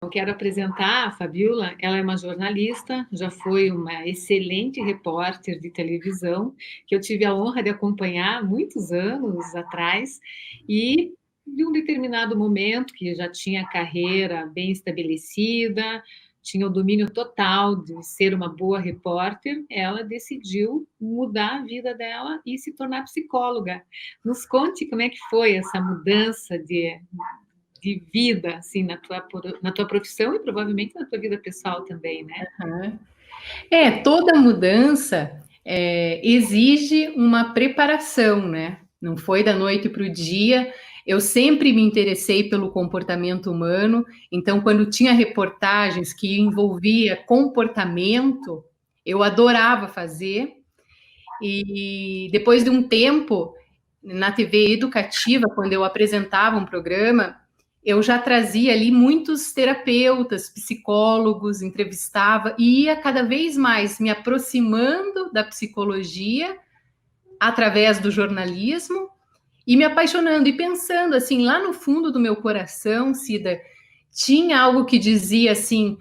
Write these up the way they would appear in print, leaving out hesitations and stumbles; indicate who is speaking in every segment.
Speaker 1: eu quero apresentar a Fabiola. Ela é uma jornalista, já foi uma excelente repórter de televisão, que eu tive a honra de acompanhar muitos anos atrás, e de um determinado momento, que já tinha carreira bem estabelecida, tinha o domínio total de ser uma boa repórter, ela decidiu mudar a vida dela e se tornar psicóloga. Nos conte como é que foi essa mudança de vida, assim, na tua profissão e provavelmente na tua vida pessoal também, né?
Speaker 2: Uhum. Toda mudança exige uma preparação, né? Não foi da noite para o dia. Eu sempre me interessei pelo comportamento humano, então, quando tinha reportagens que envolvia comportamento, eu adorava fazer. E depois de um tempo, na TV educativa, quando eu apresentava um programa, eu já trazia ali muitos terapeutas, psicólogos, entrevistava e ia cada vez mais me aproximando da psicologia através do jornalismo e me apaixonando e pensando assim, lá no fundo do meu coração, Cida, tinha algo que dizia assim,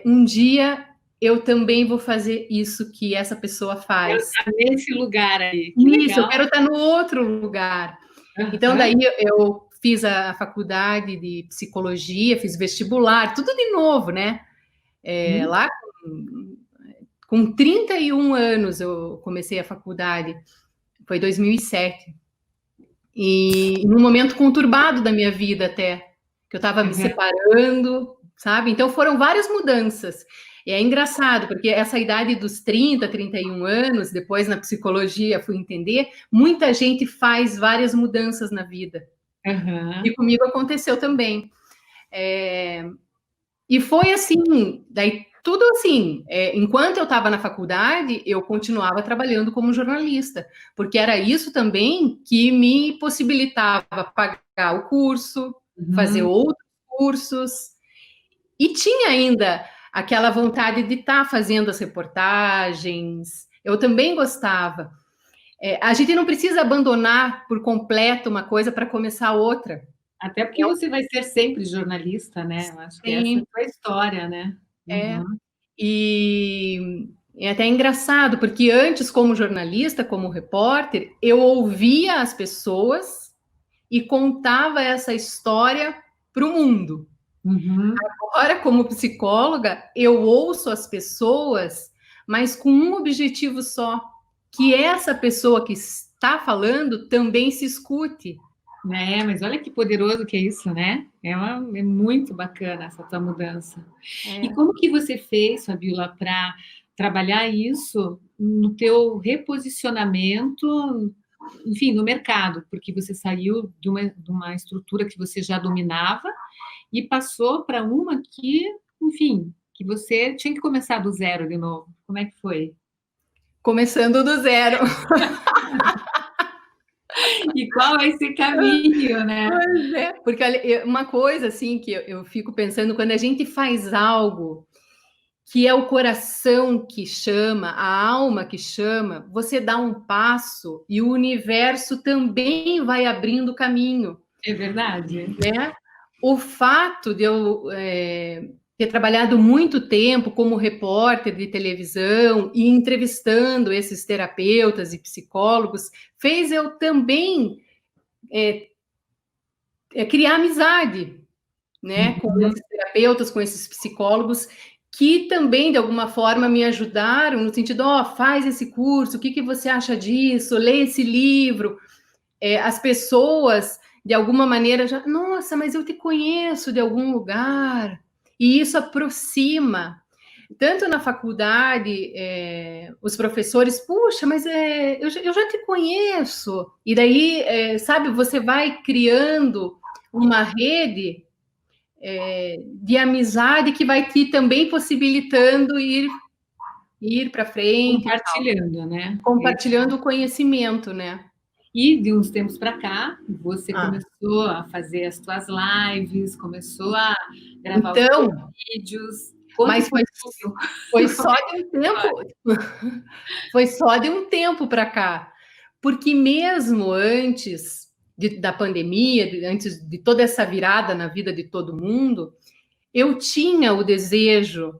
Speaker 2: um dia eu também vou fazer isso que essa pessoa
Speaker 1: Quero
Speaker 2: faz.
Speaker 1: estar nesse lugar aí. Que
Speaker 2: Isso, eu
Speaker 1: legal.
Speaker 2: quero estar no outro lugar. Então,
Speaker 1: Aham.
Speaker 2: daí eu fiz a faculdade de psicologia, fiz vestibular, tudo de novo, né?
Speaker 1: Hum.
Speaker 2: Lá com 31 anos eu comecei a faculdade, foi 2007. E num momento conturbado da minha vida até, que eu estava me
Speaker 1: Aham.
Speaker 2: separando, sabe? Então foram várias mudanças. E é engraçado, porque essa idade dos 30, 31 anos, depois na psicologia fui entender, muita gente faz várias mudanças na vida. E
Speaker 1: Aham.
Speaker 2: comigo aconteceu também. E foi assim, daí tudo assim, enquanto eu estava na faculdade, eu continuava trabalhando como jornalista, porque era isso também que me possibilitava pagar o curso, fazer
Speaker 1: Uhum.
Speaker 2: outros cursos, e tinha ainda aquela vontade de estar fazendo as reportagens, eu também gostava. A gente não precisa abandonar por completo uma coisa para começar outra.
Speaker 1: Até porque você vai ser sempre jornalista, né? Eu acho que essa é
Speaker 2: Sim,
Speaker 1: a tua história, né?
Speaker 2: é.
Speaker 1: Uhum.
Speaker 2: E é até engraçado, porque antes, como jornalista, como repórter, eu ouvia as pessoas e contava essa história para o mundo.
Speaker 1: Uhum.
Speaker 2: Agora, como psicóloga, eu ouço as pessoas, mas com um objetivo só, que essa pessoa que está falando também se escute.
Speaker 1: É, mas olha que poderoso que é isso, né? É muito bacana essa tua mudança. E
Speaker 2: É.
Speaker 1: como que você fez, Fabiola, para trabalhar isso no teu reposicionamento, enfim, no mercado? Porque você saiu de uma estrutura que você já dominava e passou para uma que, enfim, que você tinha que começar do zero de novo. Como é que foi?
Speaker 2: Começando do zero.
Speaker 1: E qual é esse caminho, né?
Speaker 2: Pois é, porque olha, uma coisa assim que eu fico pensando, quando a gente faz algo que é o coração que chama, a alma que chama, você dá um passo e o universo também vai abrindo caminho,
Speaker 1: É verdade.
Speaker 2: né? O fato de eu ter trabalhado muito tempo como repórter de televisão e entrevistando esses terapeutas e psicólogos fez eu também criar amizade, né, com
Speaker 1: Uhum.
Speaker 2: esses terapeutas, com esses psicólogos, que também, de alguma forma, me ajudaram no sentido, ó, faz esse curso, o que que você acha disso? Lê esse livro. As pessoas, de alguma maneira, já, nossa, mas eu te conheço de algum lugar. E isso aproxima. Tanto na faculdade, os professores, puxa, mas eu já te conheço. E daí, sabe, você vai criando uma rede de amizade que vai te também possibilitando ir para frente,
Speaker 1: Compartilhando, né?
Speaker 2: compartilhando o conhecimento, né?
Speaker 1: E de uns tempos para cá, você
Speaker 2: Ah,
Speaker 1: começou a fazer as tuas lives, começou a gravar os teus
Speaker 2: então,
Speaker 1: vídeos. Conta um
Speaker 2: mas
Speaker 1: pouquinho.
Speaker 2: foi só de um tempo, foi só de um tempo para cá, porque mesmo antes da pandemia, antes de toda essa virada na vida de todo mundo, eu tinha o desejo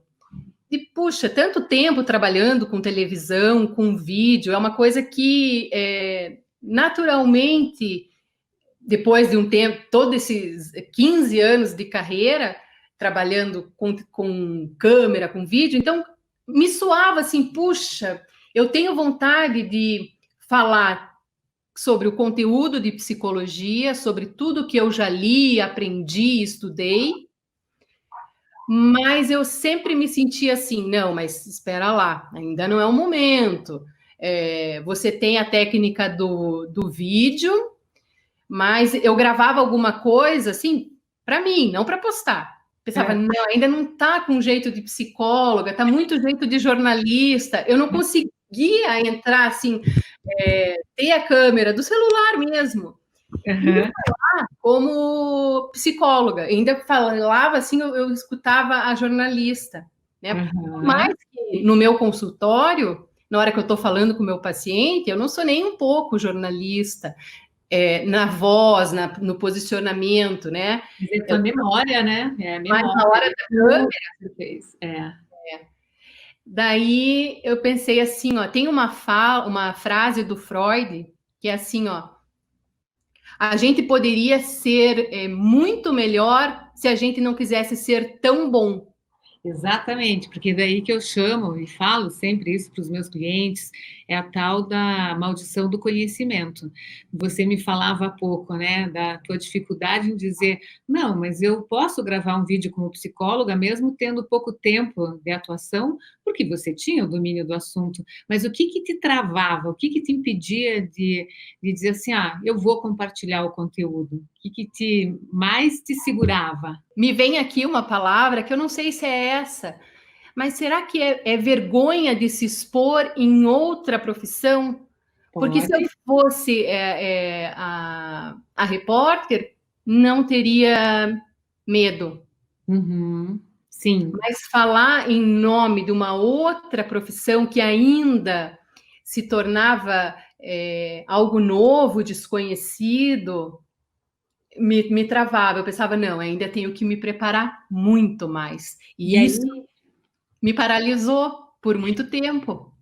Speaker 2: de, puxa, tanto tempo trabalhando com televisão, com vídeo, é uma coisa que naturalmente, depois de um tempo, todos esses 15 anos de carreira, trabalhando com câmera, com vídeo, então me soava assim, puxa, eu tenho vontade de falar sobre o conteúdo de psicologia, sobre tudo que eu já li, aprendi, estudei, mas eu sempre me sentia assim, não, mas espera lá, ainda não é o momento. Você tem a técnica do vídeo, mas eu gravava alguma coisa assim para mim, não para postar. Pensava, não, ainda não está com jeito de psicóloga, está muito jeito de jornalista. Eu não conseguia entrar assim, ter a câmera do celular mesmo.
Speaker 1: Uhum.
Speaker 2: Como psicóloga, ainda falava assim, eu escutava a jornalista, né?
Speaker 1: Uhum.
Speaker 2: Mas que no meu consultório, na hora que eu estou falando com o meu paciente, eu não sou nem um pouco jornalista, na voz, no posicionamento, né?
Speaker 1: Mas é tua memória, né? É a
Speaker 2: Mas
Speaker 1: memória.
Speaker 2: na hora da câmera,
Speaker 1: Você fez.
Speaker 2: daí eu pensei assim, ó, tem uma frase do Freud que é assim, ó, a gente poderia ser muito melhor se a gente não quisesse ser tão bom.
Speaker 1: Exatamente, porque daí que eu chamo e falo sempre isso para os meus clientes, é a tal da maldição do conhecimento. Você me falava há pouco, né, da tua dificuldade em dizer, não, mas eu posso gravar um vídeo como psicóloga, mesmo tendo pouco tempo de atuação, porque você tinha o domínio do assunto. Mas o que que te travava? O que que te impedia de dizer assim, ah, eu vou compartilhar o conteúdo? O que que mais te segurava?
Speaker 2: Me vem aqui uma palavra que eu não sei se é essa, mas será que é vergonha de se expor em outra profissão? Porque se eu
Speaker 1: Pode.
Speaker 2: fosse a repórter, não teria medo.
Speaker 1: Uhum. Sim,
Speaker 2: Mas falar em nome de uma outra profissão que ainda se tornava algo novo, desconhecido, me travava. Eu pensava, não, ainda tenho que me preparar muito mais.
Speaker 1: e
Speaker 2: E isso
Speaker 1: aí,
Speaker 2: me paralisou por muito tempo.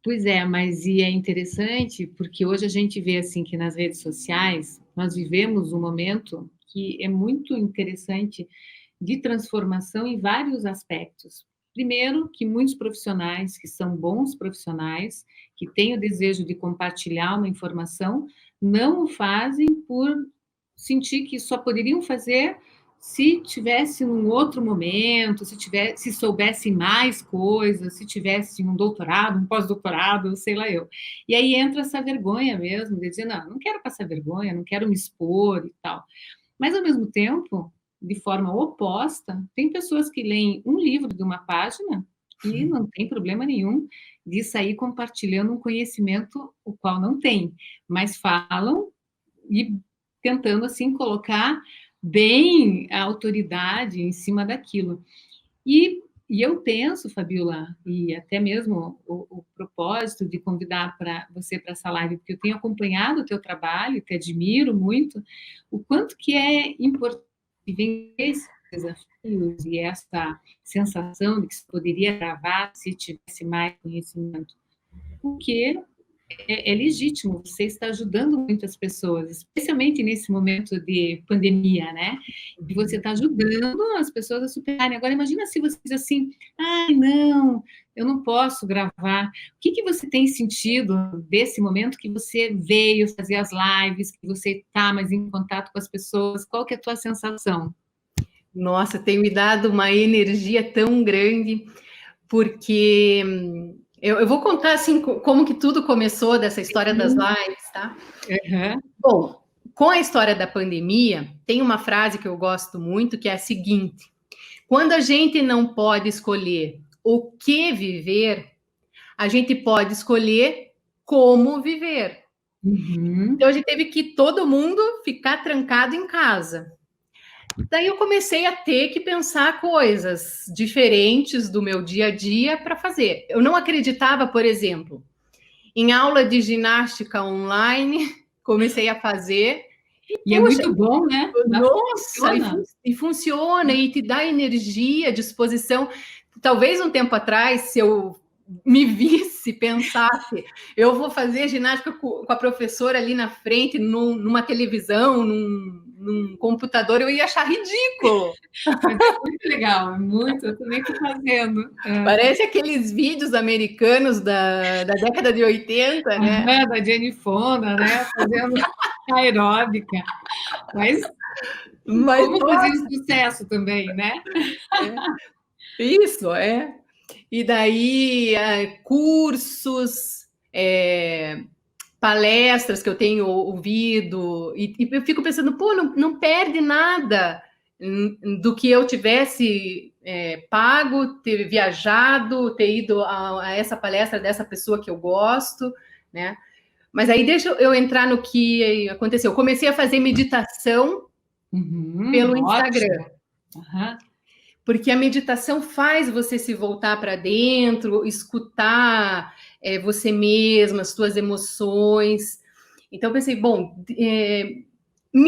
Speaker 1: pois é, mas e é interessante porque hoje a gente vê assim que nas redes sociais nós vivemos um momento que é muito interessante de transformação em vários aspectos. Primeiro, que muitos profissionais que são bons profissionais, que têm o desejo de compartilhar uma informação, não o fazem por sentir que só poderiam fazer se tivesse num outro momento, se soubesse mais coisas, se tivesse um doutorado, um pós-doutorado, sei lá eu. E aí entra essa vergonha mesmo, de dizer, não quero passar vergonha, não quero me expor e tal. Mas, ao mesmo tempo, de forma oposta, tem pessoas que leem um livro de uma página e não tem problema nenhum de sair compartilhando um conhecimento o qual não tem, mas falam e tentando, assim, colocar bem a autoridade em cima daquilo. E eu penso, Fabiola, e até mesmo o propósito de convidar você para essa live, porque eu tenho acompanhado o teu trabalho, te admiro muito, o quanto que é importante vencer esses desafios e essa sensação de que se poderia gravar se tivesse mais conhecimento. Porque é legítimo, você está ajudando muitas pessoas, especialmente nesse momento de pandemia, né? E você está ajudando as pessoas a superarem. Agora, imagina se você diz assim, ai, não, eu não posso gravar. O que que você tem sentido desse momento que você veio fazer as lives, que você está mais em contato com as pessoas? Qual que é a tua sensação?
Speaker 2: Nossa, tem me dado uma energia tão grande, porque eu vou contar assim como que tudo começou dessa história das lives, tá?
Speaker 1: Uhum.
Speaker 2: Bom, com a história da pandemia, tem uma frase que eu gosto muito que é a seguinte: quando a gente não pode escolher o que viver, a gente pode escolher como viver.
Speaker 1: Uhum.
Speaker 2: Então a gente teve que todo mundo ficar trancado em casa. Daí eu comecei a ter que pensar coisas diferentes do meu dia a dia para fazer. Eu não acreditava, por exemplo, em aula de ginástica online, comecei a fazer
Speaker 1: E é muito bom, né?
Speaker 2: Nossa,
Speaker 1: Funciona.
Speaker 2: e funciona, e te dá energia, disposição. Talvez um tempo atrás, se eu me visse, pensasse, eu vou fazer ginástica com a professora ali na frente, numa televisão, num computador, eu ia achar ridículo.
Speaker 1: Mas é muito legal, é muito. Eu também estou fazendo.
Speaker 2: Parece aqueles vídeos americanos da década de 80, né?
Speaker 1: Da Jane Fonda, né? Fazendo aeróbica. Mas
Speaker 2: Mas,
Speaker 1: como fazer sucesso também, né?
Speaker 2: isso, é. E daí, cursos, palestras que eu tenho ouvido, e eu fico pensando, pô, não perde nada do que eu tivesse pago, ter viajado, ter ido a essa palestra dessa pessoa que eu gosto, né? Mas aí deixa eu entrar no que aconteceu. Eu comecei a fazer meditação pelo Instagram.
Speaker 1: Uhum.
Speaker 2: Porque a meditação faz você se voltar para dentro, escutar você mesma, as suas emoções. Então, eu pensei, bom,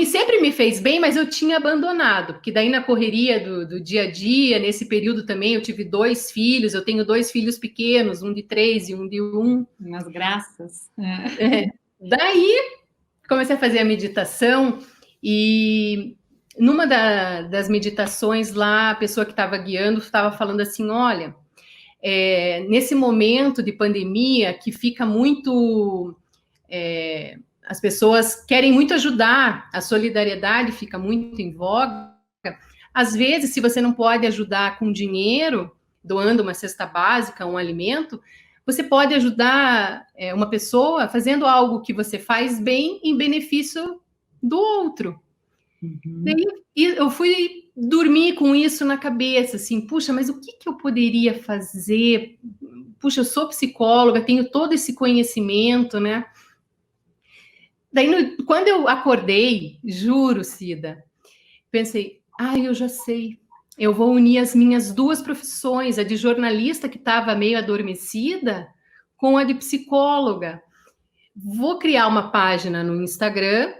Speaker 2: sempre me fez bem, mas eu tinha abandonado, porque daí na correria do dia a dia, nesse período também, eu tive 2 filhos, eu tenho 2 filhos pequenos, um de 3 e um de 1.
Speaker 1: Nas graças.
Speaker 2: Daí, comecei a fazer a meditação e numa das meditações lá, a pessoa que estava guiando estava falando assim, olha, nesse momento de pandemia que fica muito... as pessoas querem muito ajudar, a solidariedade fica muito em voga. Às vezes, se você não pode ajudar com dinheiro, doando uma cesta básica, um alimento, você pode ajudar uma pessoa fazendo algo que você faz bem em benefício do outro.
Speaker 1: Uhum.
Speaker 2: Daí eu fui dormir com isso na cabeça, assim, puxa, mas o que eu poderia fazer? Puxa, eu sou psicóloga, tenho todo esse conhecimento, né? Daí, quando eu acordei, juro, Cida, pensei, eu já sei, eu vou unir as minhas 2 profissões, a de jornalista, que estava meio adormecida, com a de psicóloga. Vou criar uma página no Instagram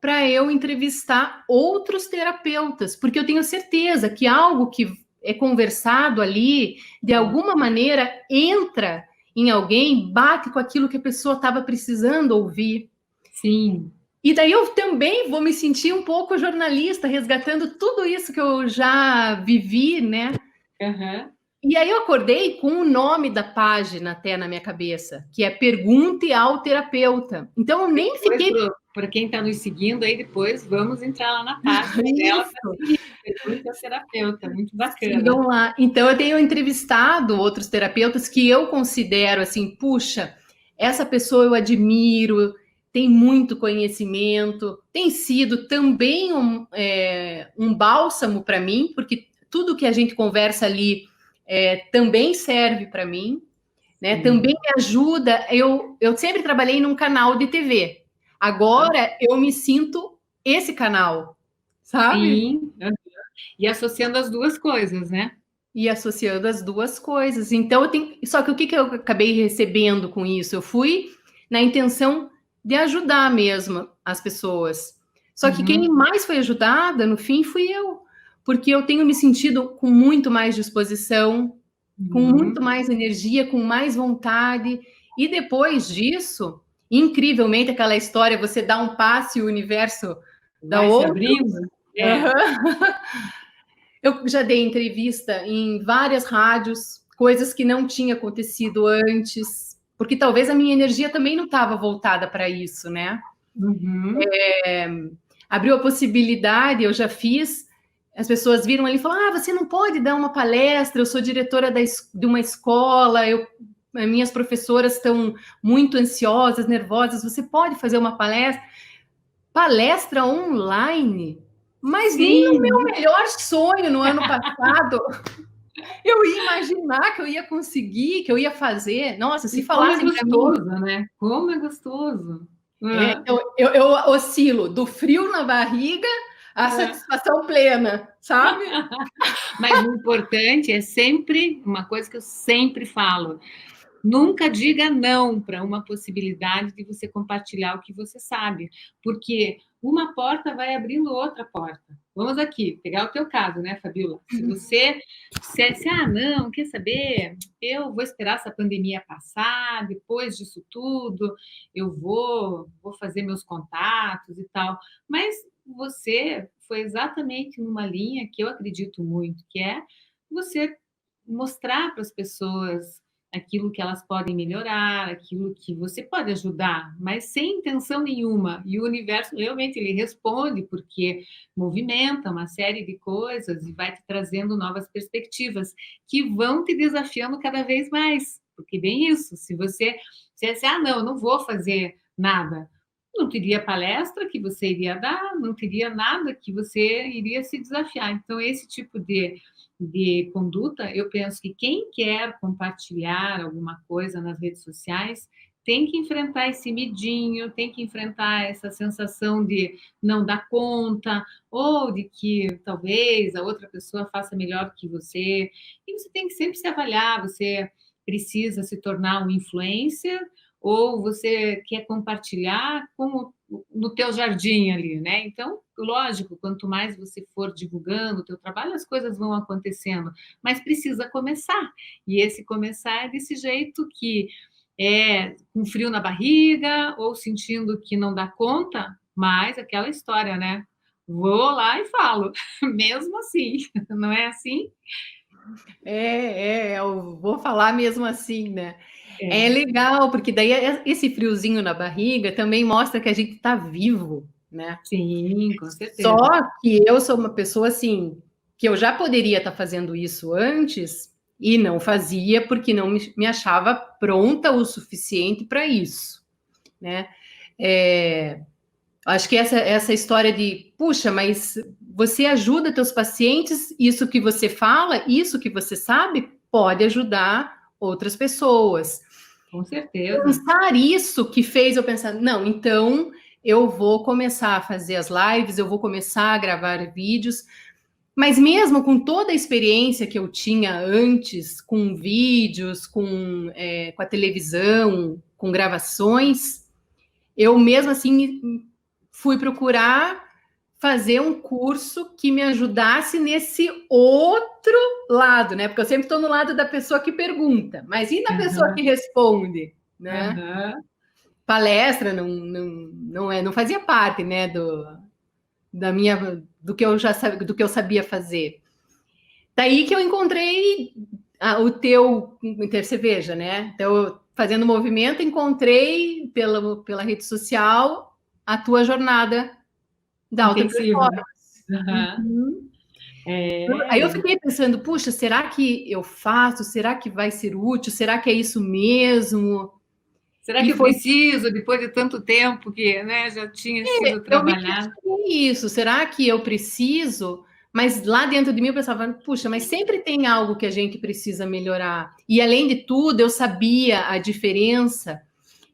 Speaker 2: para eu entrevistar outros terapeutas, porque eu tenho certeza que algo que é conversado ali, de alguma maneira, entra em alguém, bate com aquilo que a pessoa estava precisando ouvir.
Speaker 1: Sim.
Speaker 2: E daí eu também vou me sentir um pouco jornalista, resgatando tudo isso que eu já vivi, né?
Speaker 1: Uhum.
Speaker 2: E aí eu acordei com o nome da página até na minha cabeça, que é Pergunte ao Terapeuta. Então eu nem fiquei...
Speaker 1: Para quem está nos seguindo aí depois, vamos entrar lá na página dela para seguir. Pergunte ao terapeuta, muito bacana.
Speaker 2: Sigam lá. Então eu tenho entrevistado outros terapeutas que eu considero assim, puxa, essa pessoa eu admiro, tem muito conhecimento, tem sido também um bálsamo para mim, porque tudo que a gente conversa ali também serve para mim, né? Também me ajuda. Eu sempre trabalhei num canal de TV. Agora eu me sinto esse canal, sabe?
Speaker 1: Sim. E associando as 2 coisas, né?
Speaker 2: E associando as 2 coisas. Então eu tenho. Só que o que eu acabei recebendo com isso? Eu fui na intenção de ajudar mesmo as pessoas. Só que quem mais foi ajudada, no fim, fui eu. Porque eu tenho me sentido com muito mais disposição, com muito mais energia, com mais vontade. E depois disso, incrivelmente, aquela história, você dá um passo e o universo dá
Speaker 1: Vai se
Speaker 2: outro.
Speaker 1: abrindo.
Speaker 2: Eu já dei entrevista em várias rádios, coisas que não tinham acontecido antes, porque talvez a minha energia também não estava voltada para isso, né? Abriu a possibilidade, eu já fiz, as pessoas viram ali e falaram, você não pode dar uma palestra, eu sou diretora de uma escola, minhas professoras estão muito ansiosas, nervosas, você pode fazer uma palestra? Palestra online? Mas sim, nem no meu melhor sonho no ano passado eu ia imaginar que eu ia conseguir, que eu ia fazer. Nossa, se falassem para mim...
Speaker 1: Como é gostoso, né? Como é gostoso.
Speaker 2: Eu oscilo do frio na barriga à satisfação plena, sabe?
Speaker 1: Mas o importante é sempre, uma coisa que eu sempre falo, Nunca diga não para uma possibilidade de você compartilhar o que você sabe, porque uma porta vai abrindo outra porta. Vamos aqui, pegar o teu caso, né, Fabiola? Se você dissesse, não, quer saber? Eu vou esperar essa pandemia passar, depois disso tudo, eu vou fazer meus contatos e tal. Mas você foi exatamente numa linha que eu acredito muito, que é você mostrar para as pessoas aquilo que elas podem melhorar, aquilo que você pode ajudar, mas sem intenção nenhuma. E o universo realmente ele responde porque movimenta uma série de coisas e vai te trazendo novas perspectivas que vão te desafiando cada vez mais. Porque bem isso, se você dissesse, não, eu não vou fazer nada, não teria palestra que você iria dar, não teria nada que você iria se desafiar. Então, esse tipo de conduta, eu penso que quem quer compartilhar alguma coisa nas redes sociais tem que enfrentar esse medinho, tem que enfrentar essa sensação de não dar conta, ou de que talvez a outra pessoa faça melhor que você. E você tem que sempre se avaliar, você precisa se tornar um influencer ou você quer compartilhar como no teu jardim ali, né? Então, lógico, quanto mais você for divulgando o teu trabalho, as coisas vão acontecendo, mas precisa começar. E esse começar é desse jeito que é com frio na barriga ou sentindo que não dá conta, mas aquela história, né? Vou lá e falo, mesmo assim, não é assim?
Speaker 2: Eu vou falar mesmo assim, né? É
Speaker 1: É,
Speaker 2: legal, porque daí esse friozinho na barriga também mostra que a gente está vivo, né?
Speaker 1: sim, com
Speaker 2: Só
Speaker 1: certeza.
Speaker 2: que eu sou uma pessoa assim, que eu já poderia estar fazendo isso antes e não fazia porque não me achava pronta o suficiente para isso, né? É, acho que essa história de, puxa, mas você ajuda teus pacientes, isso que você fala, isso que você sabe, pode ajudar outras pessoas.
Speaker 1: Com certeza.
Speaker 2: Pensar isso que fez eu pensar, não, então eu vou começar a fazer as lives, eu vou começar a gravar vídeos, mas mesmo com toda a experiência que eu tinha antes, com vídeos, com a televisão, com gravações, eu mesmo assim fui procurar fazer um curso que me ajudasse nesse outro lado, né? Porque eu sempre estou no lado da pessoa que pergunta, mas e da pessoa que
Speaker 1: Uhum,
Speaker 2: responde, né?
Speaker 1: uhum.
Speaker 2: Palestra não fazia parte, né, do que eu sabia fazer. Daí que eu encontrei o teu Intercerveja, né? Então, fazendo movimento, encontrei pela rede social a tua jornada da alta
Speaker 1: Intensiva.
Speaker 2: performance.
Speaker 1: Uhum.
Speaker 2: Uhum. Aí eu
Speaker 1: É.
Speaker 2: fiquei pensando, puxa, será que eu faço? Será que vai ser útil? Será que é isso mesmo?
Speaker 1: Será
Speaker 2: E
Speaker 1: que eu
Speaker 2: foi,
Speaker 1: preciso, depois de tanto tempo que, né, já tinha sido
Speaker 2: eu me
Speaker 1: trabalhado?
Speaker 2: questionei isso, será que eu preciso? Mas lá dentro de mim eu pensava, puxa, mas sempre tem algo que a gente precisa melhorar. E além de tudo, eu sabia a diferença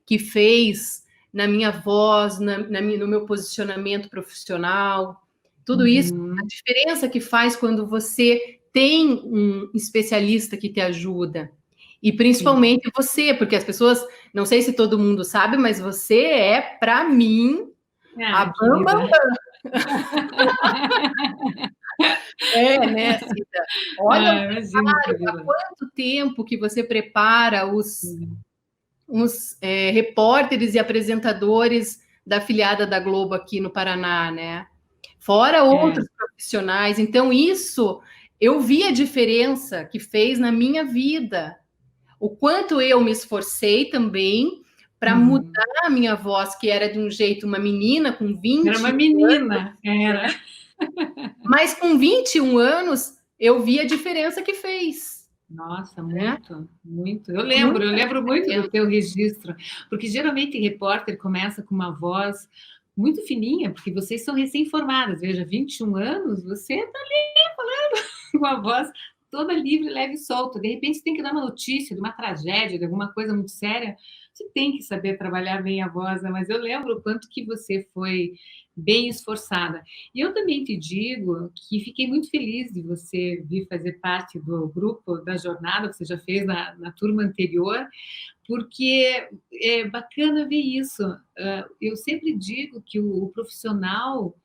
Speaker 2: que fez na minha voz, no meu posicionamento profissional, tudo isso, a
Speaker 1: Uhum.
Speaker 2: diferença que faz quando você tem um especialista que te ajuda. E
Speaker 1: Sim.
Speaker 2: principalmente você, porque as pessoas, não sei se todo mundo sabe, mas você é, para mim, a
Speaker 1: Ah,
Speaker 2: bamba.
Speaker 1: querida.
Speaker 2: Né, Cida? Olha o
Speaker 1: Ah, imagina,
Speaker 2: preparo, há
Speaker 1: Fabiola.
Speaker 2: quanto tempo que você prepara
Speaker 1: Sim.
Speaker 2: os repórteres e apresentadores da afiliada da Globo aqui no Paraná, né? Fora
Speaker 1: É,
Speaker 2: outros profissionais. Então, isso eu vi a diferença que fez na minha vida. O quanto eu me esforcei também para
Speaker 1: uhum.
Speaker 2: mudar a minha voz, que era de um jeito, uma menina com
Speaker 1: Era
Speaker 2: 20,
Speaker 1: uma menina, era.
Speaker 2: mas com 21 anos eu vi a diferença que fez,
Speaker 1: Nossa,
Speaker 2: né?
Speaker 1: muito, muito. Eu
Speaker 2: Muita
Speaker 1: lembro muito do
Speaker 2: diferença.
Speaker 1: teu registro, porque geralmente repórter começa com uma voz muito fininha, porque vocês são recém-formadas, veja, 21 anos, você está ali falando com uma voz toda livre, leve e solta. De repente, você tem que dar uma notícia de uma tragédia, de alguma coisa muito séria, você tem que saber trabalhar bem a voz, né? Mas eu lembro o quanto que você foi bem esforçada. E eu também te digo que fiquei muito feliz de você vir fazer parte do grupo da jornada que você já fez na turma anterior, porque é bacana ver isso. Eu sempre digo que o profissional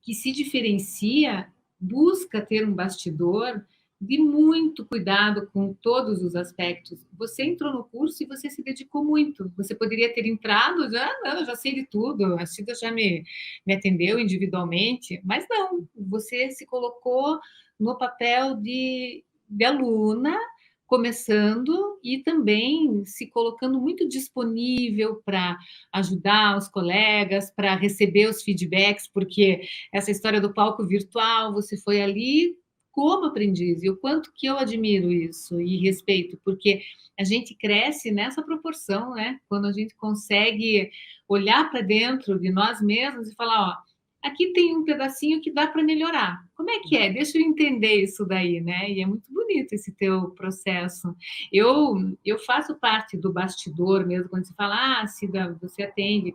Speaker 1: que se diferencia busca ter um bastidor de muito cuidado com todos os aspectos. Você entrou no curso e você se dedicou muito. Você poderia ter entrado, já, não, eu já sei de tudo, a Cida já me atendeu individualmente, mas não, você se colocou no papel de aluna, começando e também se colocando muito disponível para ajudar os colegas, para receber os feedbacks, porque essa história do palco virtual, você foi ali como aprendiz, e o quanto que eu admiro isso e respeito, porque a gente cresce nessa proporção, né? Quando a gente consegue olhar para dentro de nós mesmos e falar, ó, aqui tem um pedacinho que dá para melhorar. Como é que é? Deixa eu entender isso daí, né? E é muito bonito esse teu processo. Eu faço parte do bastidor mesmo, quando você fala, ah, Cida, você atende.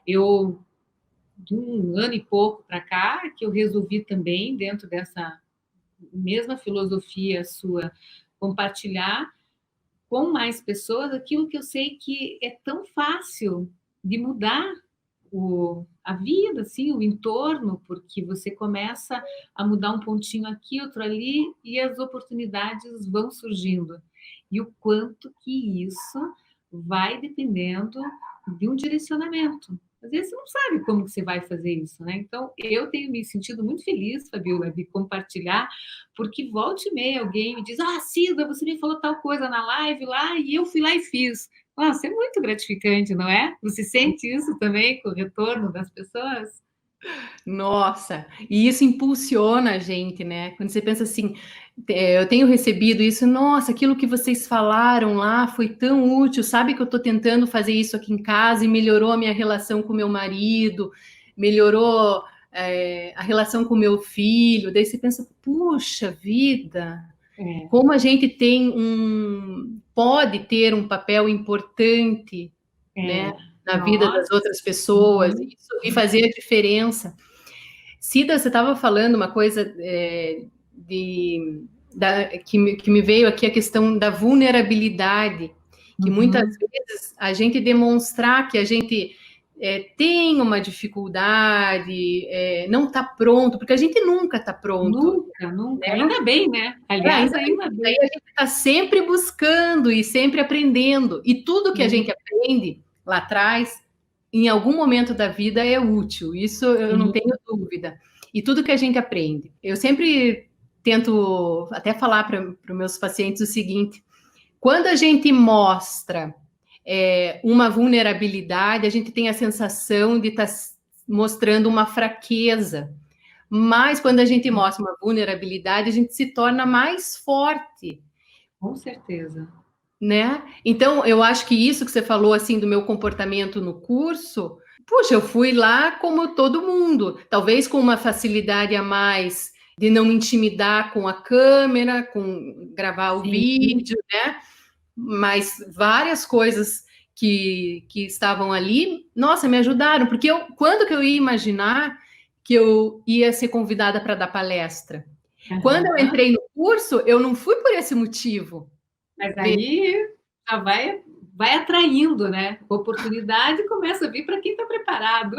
Speaker 1: Eu de um ano e pouco para cá, que eu resolvi também, dentro dessa mesma filosofia sua, compartilhar com mais pessoas aquilo que eu sei que é tão fácil de mudar a vida, assim, o entorno, porque você começa a mudar um pontinho aqui, outro ali, e as oportunidades vão surgindo. E o quanto que isso vai dependendo de um direcionamento. Às vezes você não sabe como que você vai fazer isso, né? Então, eu tenho me sentido muito feliz, Fabiola, de compartilhar, porque volta e meia alguém me diz, ah, Cida, você me falou tal coisa na live lá, e eu fui lá e fiz. Nossa, é muito gratificante, não é? Você sente isso também com o retorno das pessoas?
Speaker 2: Nossa, e isso impulsiona a gente, né? Quando você pensa assim, eu tenho recebido isso, nossa, aquilo que vocês falaram lá foi tão útil, sabe que eu estou tentando fazer isso aqui em casa e melhorou a minha relação com meu marido, melhorou, a relação com meu filho. Daí você pensa, puxa vida,
Speaker 1: É,
Speaker 2: como a gente pode ter um papel importante, né,
Speaker 1: é.
Speaker 2: na vida das
Speaker 1: Nossa.
Speaker 2: outras pessoas,
Speaker 1: Uhum.
Speaker 2: e fazer a diferença. Cida, você estava falando uma coisa que me veio aqui, a questão da vulnerabilidade, que muitas
Speaker 1: Uhum.
Speaker 2: vezes a gente demonstrar que a gente tem uma dificuldade, não está pronto, porque a gente nunca está pronto.
Speaker 1: Nunca, nunca. Ainda bem, né? Aliás,
Speaker 2: Ainda bem,
Speaker 1: ainda
Speaker 2: daí
Speaker 1: bem.
Speaker 2: a gente está sempre buscando e sempre aprendendo, e tudo que a gente aprende lá atrás, em algum momento da vida é útil, isso eu não
Speaker 1: Sim.
Speaker 2: tenho dúvida. E tudo que a gente aprende. Eu sempre tento até falar para os meus pacientes o seguinte: quando a gente mostra uma vulnerabilidade, a gente tem a sensação de estar mostrando uma fraqueza. Mas quando a gente mostra uma vulnerabilidade, a gente se torna mais forte,
Speaker 1: Com certeza.
Speaker 2: né? Então, eu acho que isso que você falou, assim, do meu comportamento no curso, puxa, eu fui lá como todo mundo, talvez com uma facilidade a mais de não me intimidar com a câmera, com gravar o
Speaker 1: Sim.
Speaker 2: vídeo, né? Mas várias coisas que estavam ali, nossa, me ajudaram, porque quando que eu ia imaginar que eu ia ser convidada para dar palestra? Quando eu
Speaker 1: Aham.
Speaker 2: entrei no curso, eu não fui por esse motivo.
Speaker 1: Mas aí já vai atraindo, né? A oportunidade começa a vir para quem está preparado,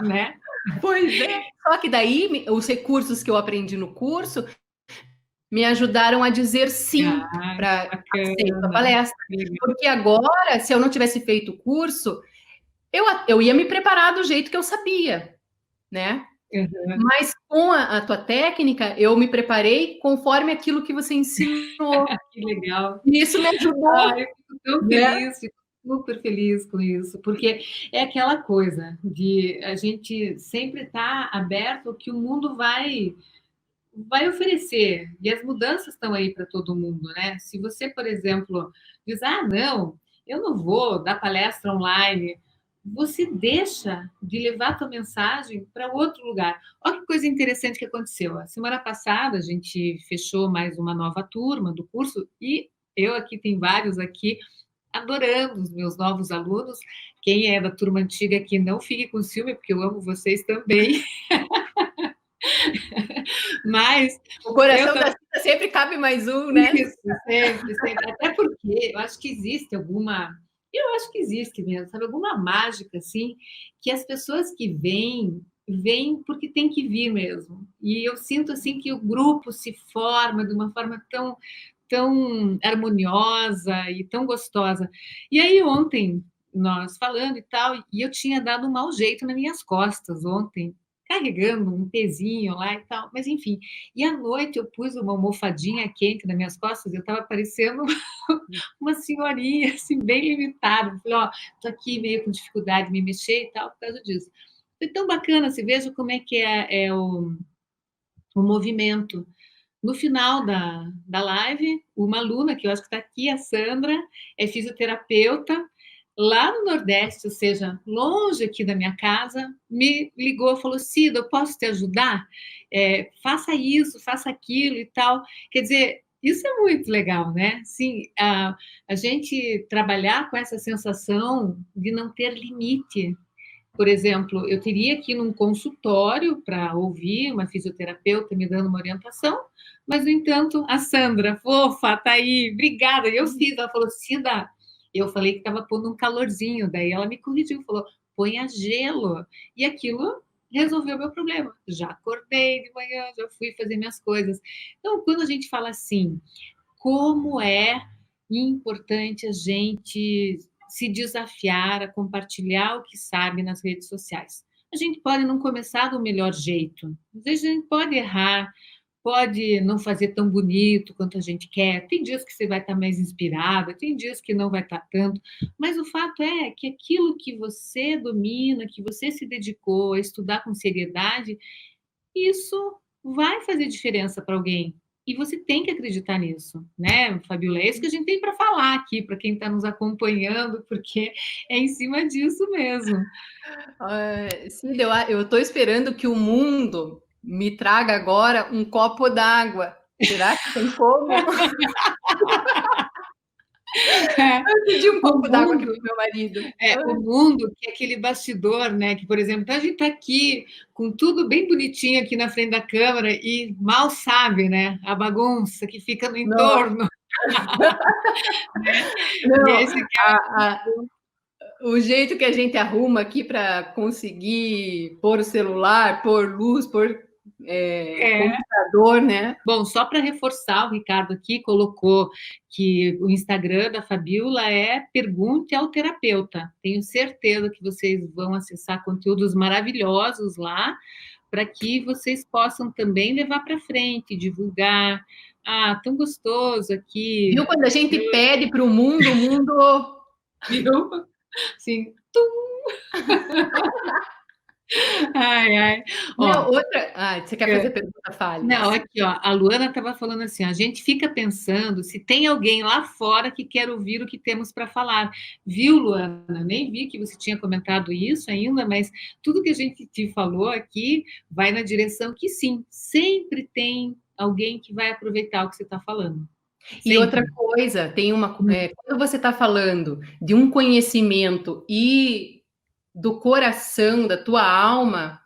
Speaker 1: né?
Speaker 2: Pois é. Só que daí, os recursos que eu aprendi no curso me ajudaram a dizer sim
Speaker 1: Ah,
Speaker 2: para aceito a
Speaker 1: bacana.
Speaker 2: palestra. Porque agora, se eu não tivesse feito o curso, eu ia me preparar do jeito que eu sabia, né?
Speaker 1: Aham.
Speaker 2: Mas com a tua técnica, eu me preparei conforme aquilo que você ensinou.
Speaker 1: Que legal.
Speaker 2: E isso me
Speaker 1: Ah,
Speaker 2: ajudou,
Speaker 1: eu fico tão
Speaker 2: né?
Speaker 1: feliz, fico super feliz com isso, porque é aquela coisa de a gente sempre estar aberto ao que o mundo vai oferecer. E as mudanças estão aí para todo mundo, né? Se você, por exemplo, diz, ah, não, eu não vou dar palestra online. você deixa de levar a tua mensagem para outro lugar. Olha que coisa interessante que aconteceu. A semana passada a gente fechou mais uma nova turma do curso e eu aqui, tem vários aqui, adorando os meus novos alunos. Quem é da turma antiga aqui, não fique com ciúme, porque eu amo vocês também. Mas
Speaker 2: O coração
Speaker 1: eu
Speaker 2: da Cida sempre cabe mais um, né?
Speaker 1: isso, sempre, sempre. Até porque eu acho que existe alguma. Eu acho que existe mesmo, sabe? Alguma mágica, assim, que as pessoas que vêm porque tem que vir mesmo. E eu sinto, assim, que o grupo se forma de uma forma tão harmoniosa e tão gostosa. E aí, ontem, nós falando e tal, e eu tinha dado um mau jeito nas minhas costas ontem, carregando um pezinho lá e tal, mas enfim. E à noite eu pus uma almofadinha quente nas minhas costas, eu estava parecendo uma senhorinha, assim, bem limitada. Falei, ó, tô aqui meio com dificuldade de me mexer e tal, por causa disso. Foi tão bacana, você veja como é que é o movimento. No final da live, uma aluna, que eu acho que está aqui, a Sandra, é fisioterapeuta, lá no Nordeste, ou seja, longe aqui da minha casa, me ligou, falou, Cida, eu posso te ajudar? Faça isso, faça aquilo e tal. Quer dizer, isso é muito legal, né? Sim, a gente trabalhar com essa sensação de não ter limite. Por exemplo, eu teria que ir num consultório para ouvir uma fisioterapeuta me dando uma orientação, mas, no entanto, a Sandra, fofa, tá aí, obrigada. Eu fiz, ela falou, Cida, eu falei que estava pondo um calorzinho, daí ela me corrigiu, falou, ponha gelo. E aquilo resolveu o meu problema. Já acordei de manhã, já fui fazer minhas coisas. Então, quando a gente fala assim, como é importante a gente se desafiar a compartilhar o que sabe nas redes sociais. A gente pode não começar do melhor jeito, às vezes a gente pode errar, pode não fazer tão bonito quanto a gente quer. Tem dias que você vai estar mais inspirada, tem dias que não vai estar tanto, mas o fato é que aquilo que você domina, que você se dedicou a estudar com seriedade, isso vai fazer diferença para alguém. E você tem que acreditar nisso, né, Fabiola? É isso que a gente tem para falar aqui, para quem está nos acompanhando, porque é em cima disso mesmo.
Speaker 2: Cida, eu estou esperando que o mundo me traga agora um copo d'água. Será que tem como? Eu pedi um
Speaker 1: O
Speaker 2: copo d'água aqui
Speaker 1: mundo,
Speaker 2: para o meu marido.
Speaker 1: o mundo que é aquele bastidor, né? Que, por exemplo, então a gente está aqui com tudo bem bonitinho aqui na frente da câmera e mal sabe, né? A bagunça que fica no
Speaker 2: Não,
Speaker 1: entorno. Né? E
Speaker 2: não,
Speaker 1: esse
Speaker 2: o jeito que a gente arruma aqui para conseguir pôr o celular, pôr luz, pôr
Speaker 1: é
Speaker 2: computador, né?
Speaker 1: Bom, só para reforçar, o Ricardo aqui colocou que o Instagram da Fabiola é Pergunte ao Terapeuta. Tenho certeza que vocês vão acessar conteúdos maravilhosos lá, para que vocês possam também levar para frente, divulgar. Ah, tão gostoso aqui.
Speaker 2: Viu? Quando a gente pede para o mundo.
Speaker 1: Viu? Sim. Tum. Ai, ai.
Speaker 2: Não,
Speaker 1: Ó,
Speaker 2: outra. Ah, você quer fazer pergunta? Fale.
Speaker 1: não, aqui, ó, a Luana estava falando assim, a gente fica pensando se tem alguém lá fora que quer ouvir o que temos para falar. Viu, Luana? Nem vi que você tinha comentado isso ainda, mas tudo que a gente te falou aqui vai na direção que sim, sempre tem alguém que vai aproveitar o que você está falando.
Speaker 2: E outra
Speaker 1: Sempre.
Speaker 2: coisa, quando você está falando de um conhecimento e do coração, da tua alma,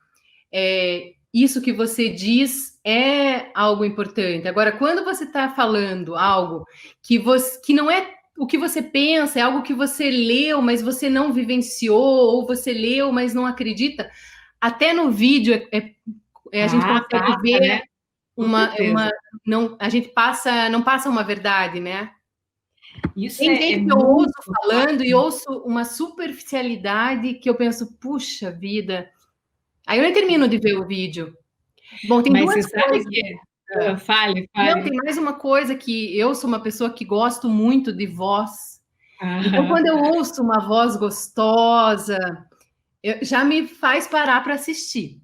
Speaker 2: isso que você diz é algo importante. Agora, quando você está falando algo que não é o que você pensa, é algo que você leu, mas você não vivenciou, ou você leu, mas não acredita, até no vídeo a gente consegue
Speaker 1: Passa,
Speaker 2: ver
Speaker 1: né? Com certeza.
Speaker 2: não, a gente não passa uma verdade, né?
Speaker 1: Isso
Speaker 2: Tem
Speaker 1: é
Speaker 2: gente que eu ouço
Speaker 1: muito
Speaker 2: falando e ouço uma superficialidade que eu penso, puxa vida. Aí eu nem termino de ver o vídeo. Bom, tem
Speaker 1: Mas você
Speaker 2: duas
Speaker 1: sabe
Speaker 2: coisas.
Speaker 1: que. Fale,
Speaker 2: Não,
Speaker 1: fale.
Speaker 2: tem mais uma coisa que eu sou uma pessoa que gosto muito de voz. Então,
Speaker 1: Aham.
Speaker 2: quando eu ouço uma voz gostosa, já me faz parar para assistir.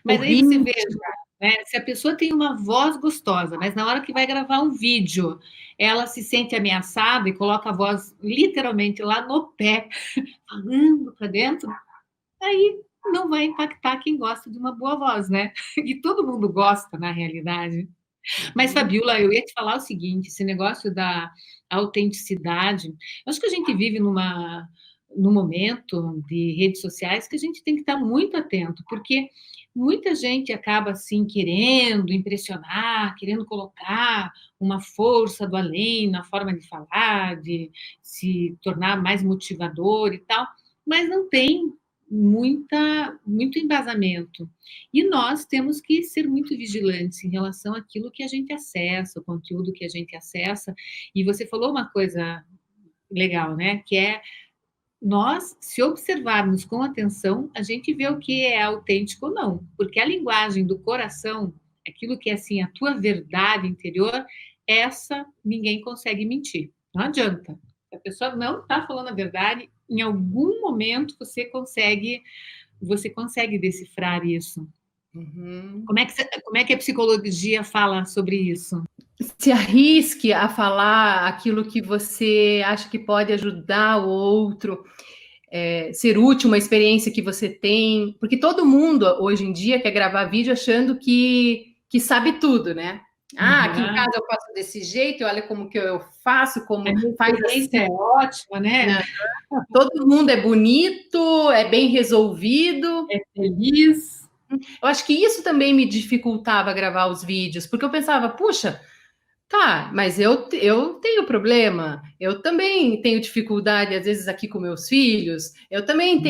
Speaker 2: O
Speaker 1: Mas aí você vê,
Speaker 2: ritmo.
Speaker 1: né? Se a pessoa tem uma voz gostosa, mas na hora que vai gravar um vídeo, ela se sente ameaçada e coloca a voz literalmente lá no pé, falando para dentro, aí não vai impactar quem gosta de uma boa voz, né? E todo mundo gosta, na realidade. Mas,
Speaker 2: Uhum.
Speaker 1: Fabiola, eu ia te falar o seguinte: esse negócio da autenticidade, eu acho que a gente vive num momento de redes sociais que a gente tem que estar muito atento, porque muita gente acaba assim querendo impressionar, querendo colocar uma força do além na forma de falar, de se tornar mais motivador e tal, mas não tem muito embasamento. E nós temos que ser muito vigilantes em relação àquilo que a gente acessa, o conteúdo que a gente acessa. E você falou uma coisa legal, né? Que é nós, se observarmos com atenção, a gente vê o que é autêntico ou não. Porque a linguagem do coração, aquilo que é assim, a tua verdade interior, essa ninguém consegue mentir. Não adianta. Se a pessoa não está falando a verdade, em algum momento você consegue decifrar isso.
Speaker 2: Uhum.
Speaker 1: Como é que a psicologia fala sobre isso?
Speaker 2: Se arrisque a falar aquilo que você acha que pode ajudar o outro, ser útil, uma experiência que você tem, porque todo mundo hoje em dia quer gravar vídeo achando que sabe tudo, né? Ah, aqui em
Speaker 1: Uhum.
Speaker 2: casa eu faço desse jeito, olha como que eu faço,
Speaker 1: A
Speaker 2: como
Speaker 1: minha
Speaker 2: faz
Speaker 1: experiência
Speaker 2: assim,
Speaker 1: é ótima, né?
Speaker 2: né? Todo mundo é bonito, é bem resolvido.
Speaker 1: É feliz.
Speaker 2: Eu acho que isso também me dificultava gravar os vídeos, porque eu pensava, puxa, tá, mas eu tenho problema, eu também tenho dificuldade, às vezes, aqui com meus filhos, eu também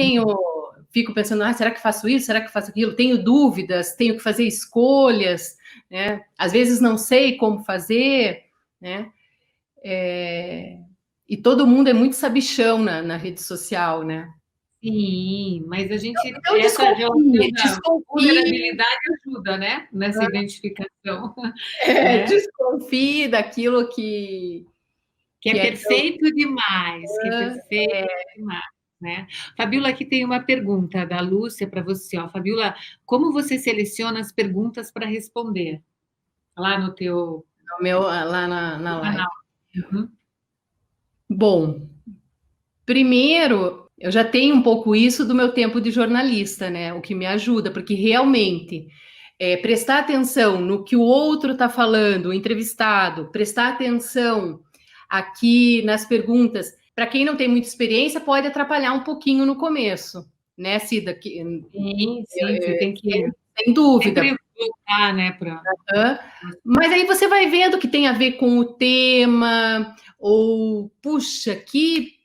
Speaker 2: fico pensando, será que faço isso, será que faço aquilo? Tenho dúvidas, tenho que fazer escolhas, né? Às vezes não sei como fazer, né? E todo mundo é muito sabichão na rede social, né?
Speaker 1: Sim, mas
Speaker 2: Então
Speaker 1: essa relação da
Speaker 2: desconfie,
Speaker 1: vulnerabilidade ajuda, né? Nessa identificação, né?
Speaker 2: desconfie daquilo
Speaker 1: Que é
Speaker 2: que é tão.
Speaker 1: perfeito demais, que é perfeito demais, né? Fabiola, aqui tem uma pergunta da Lúcia para você, ó. Fabiola, como você seleciona as perguntas para responder lá no teu
Speaker 2: Lá na live.
Speaker 1: canal? Uhum.
Speaker 2: Bom, primeiro, eu já tenho um pouco isso do meu tempo de jornalista, né? O que me ajuda, porque realmente prestar atenção no que o outro está falando, o entrevistado, prestar atenção aqui nas perguntas. Para quem não tem muita experiência, pode atrapalhar um pouquinho no começo, né, Cida?
Speaker 1: Sim, sim, você tem que
Speaker 2: Sem dúvida.
Speaker 1: sempre voltar, né, para
Speaker 2: Mas aí você vai vendo que tem a ver com o tema, ou, puxa, que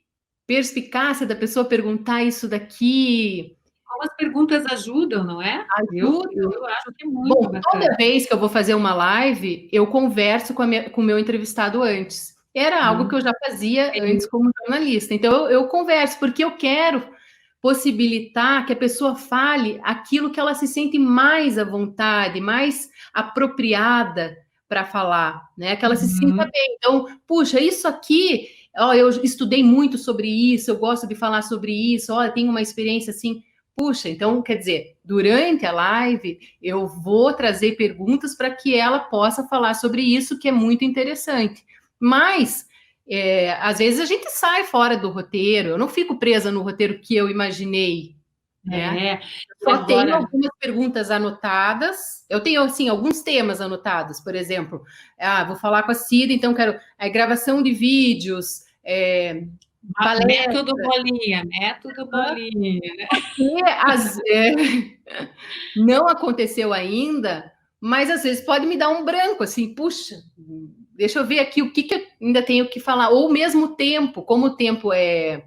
Speaker 2: perspicácia da pessoa perguntar isso daqui.
Speaker 1: como as perguntas ajudam, não é? Eu
Speaker 2: Ajuda.
Speaker 1: eu acho que é muito
Speaker 2: Bom,
Speaker 1: bacana.
Speaker 2: toda vez que eu vou fazer uma live, eu converso com o meu entrevistado antes. Era algo que
Speaker 1: Uhum.
Speaker 2: eu já fazia antes como jornalista. Então, eu converso, porque eu quero possibilitar que a pessoa fale aquilo que ela se sente mais à vontade, mais apropriada para falar, né? Que ela se sinta
Speaker 1: Uhum.
Speaker 2: bem. Então, puxa, isso aqui, ó, eu estudei muito sobre isso, eu gosto de falar sobre isso, ó, eu tenho uma experiência assim. Puxa, então, quer dizer, durante a live, eu vou trazer perguntas para que ela possa falar sobre isso, que é muito interessante. Mas, às vezes, a gente sai fora do roteiro, eu não fico presa no roteiro que eu imaginei, né?
Speaker 1: É, e
Speaker 2: Só tenho
Speaker 1: agora
Speaker 2: algumas perguntas anotadas. Eu tenho, assim, alguns temas anotados. Por exemplo, vou falar com a Cida, então quero a gravação de vídeos, palestra.
Speaker 1: método bolinha, né.
Speaker 2: E não aconteceu ainda, mas às vezes pode me dar um branco, assim, puxa, deixa eu ver aqui o que eu ainda tenho que falar, ou mesmo tempo, como o tempo é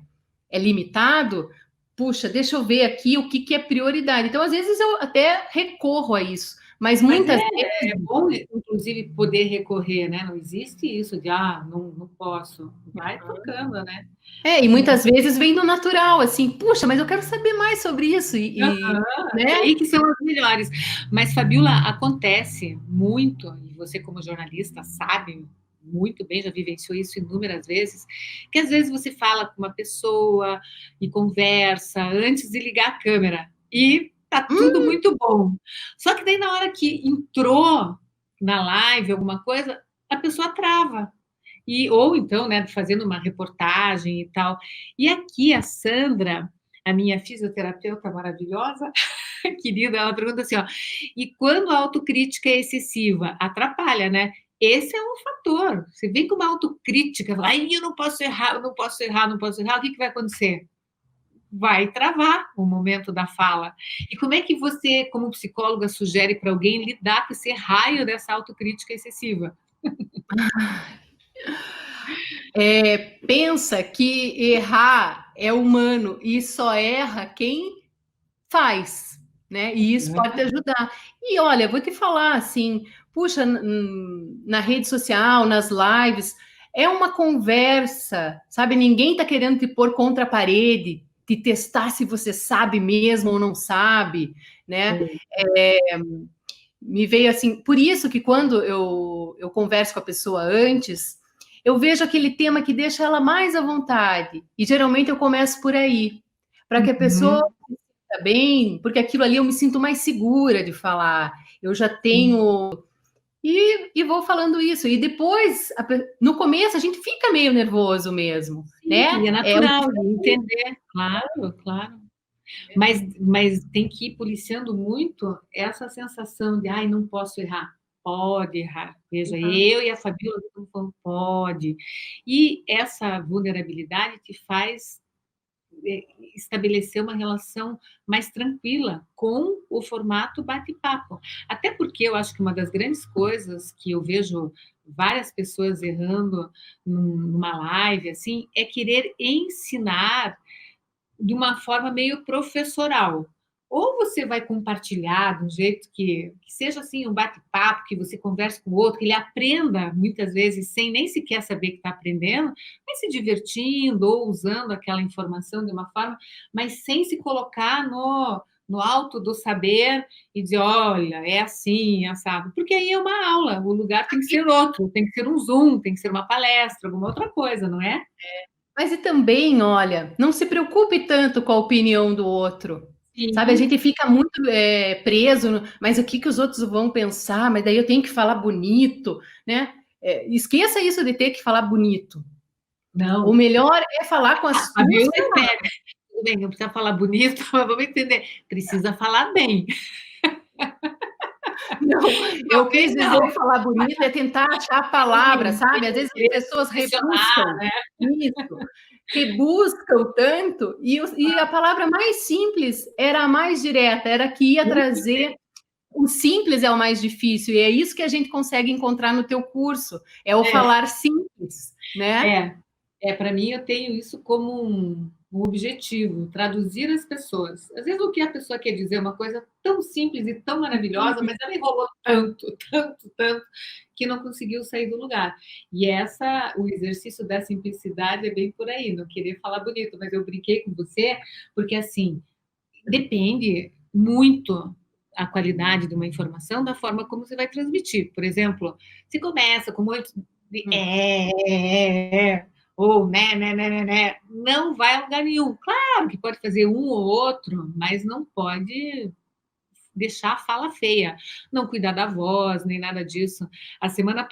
Speaker 2: limitado, puxa, deixa eu ver aqui o que é prioridade. Então, às vezes, eu até recorro a isso, mas
Speaker 1: Mas
Speaker 2: muitas
Speaker 1: é
Speaker 2: vezes.
Speaker 1: bom, inclusive, poder recorrer, né, não existe isso de: "Ah, não posso", vai tocando, né.
Speaker 2: E muitas vezes vem do natural, assim, puxa, mas eu quero saber mais sobre isso,
Speaker 1: Aham, e
Speaker 2: né?
Speaker 1: aí que são as melhores. Mas, Fabiola, acontece muito, e você como jornalista sabe muito bem, já vivenciou isso inúmeras vezes, que às vezes você fala com uma pessoa e conversa antes de ligar a câmera, e tá tudo muito bom. Só que daí na hora que entrou na live alguma coisa, a pessoa trava. Ou então, né, fazendo uma reportagem e tal. E aqui a Sandra, a minha fisioterapeuta maravilhosa, querida, ela pergunta assim, ó, e quando a autocrítica é excessiva, atrapalha, né? Esse é um fator. Você vem com uma autocrítica, fala, ai, eu não posso errar, eu não posso errar, não posso errar, o que vai acontecer? Vai travar o momento da fala. E como é que você, como psicóloga, sugere para alguém lidar com esse raio dessa autocrítica excessiva?
Speaker 2: Pensa que errar é humano e só erra quem faz, né? E isso pode te ajudar. E olha, vou te falar assim, puxa, na rede social, nas lives, é uma conversa, sabe? Ninguém tá querendo te pôr contra a parede, te testar se você sabe mesmo ou não sabe, né? Me veio assim, por isso que quando eu converso com a pessoa antes, eu vejo aquele tema que deixa ela mais à vontade. E geralmente eu começo por aí, para que a pessoa se sinta bem, porque aquilo ali eu me sinto mais segura de falar. Eu já tenho. E vou falando isso. E depois, no começo, a gente fica meio nervoso mesmo,
Speaker 1: Sim,
Speaker 2: né?
Speaker 1: e é natural de entender, claro, claro. Mas tem que ir policiando muito essa sensação de, ai, não posso errar. Pode errar. Veja, eu e a Fabiola estamos falando, pode. E essa vulnerabilidade te faz estabelecer uma relação mais tranquila com o formato bate-papo. Até porque eu acho que uma das grandes coisas que eu vejo várias pessoas errando numa live assim é querer ensinar de uma forma meio professoral. Ou você vai compartilhar de um jeito que seja assim um bate-papo, que você converse com o outro, que ele aprenda muitas vezes sem nem sequer saber que está aprendendo, mas se divertindo ou usando aquela informação de uma forma, mas sem se colocar no alto do saber e dizer, olha, é assim, assado. Porque aí é uma aula, o lugar tem que ser outro, tem que ser um Zoom, tem que ser uma palestra, alguma outra coisa, não é?
Speaker 2: Mas e também, olha, não se preocupe tanto com a opinião do outro. Sabe, a
Speaker 1: Sim.
Speaker 2: gente fica muito preso, mas o que que os outros vão pensar? Mas daí eu tenho que falar bonito, né? Esqueça isso de ter que falar bonito. O
Speaker 1: Não.
Speaker 2: melhor é falar com as
Speaker 1: A
Speaker 2: suas
Speaker 1: Bíblia
Speaker 2: palavras.
Speaker 1: espera. Tudo bem, não precisa falar bonito, mas vamos entender. Precisa falar bem.
Speaker 2: Não, eu quis
Speaker 1: Bem, não.
Speaker 2: dizer falar bonito é tentar achar a palavra, sabe? Às vezes as pessoas
Speaker 1: Posicionar,
Speaker 2: rebuscam
Speaker 1: né?
Speaker 2: isso, rebuscam tanto, e a palavra mais simples era a mais direta, era a que ia trazer. O simples é o mais difícil, e é isso que a gente consegue encontrar no teu curso, é o falar simples, né?
Speaker 1: Para mim, eu tenho isso como um objetivo, traduzir as pessoas. Às vezes, o que a pessoa quer dizer é uma coisa tão simples e tão maravilhosa, mas ela enrolou tanto, tanto, tanto, que não conseguiu sair do lugar. E o exercício da simplicidade é bem por aí, não querer falar bonito, mas eu brinquei com você, porque assim, depende muito a qualidade de uma informação da forma como você vai transmitir. Por exemplo, se começa com muito de ou né, não vai a lugar nenhum. Claro que pode fazer um ou outro, mas não pode deixar a fala feia, não cuidar da voz, nem nada disso. A semana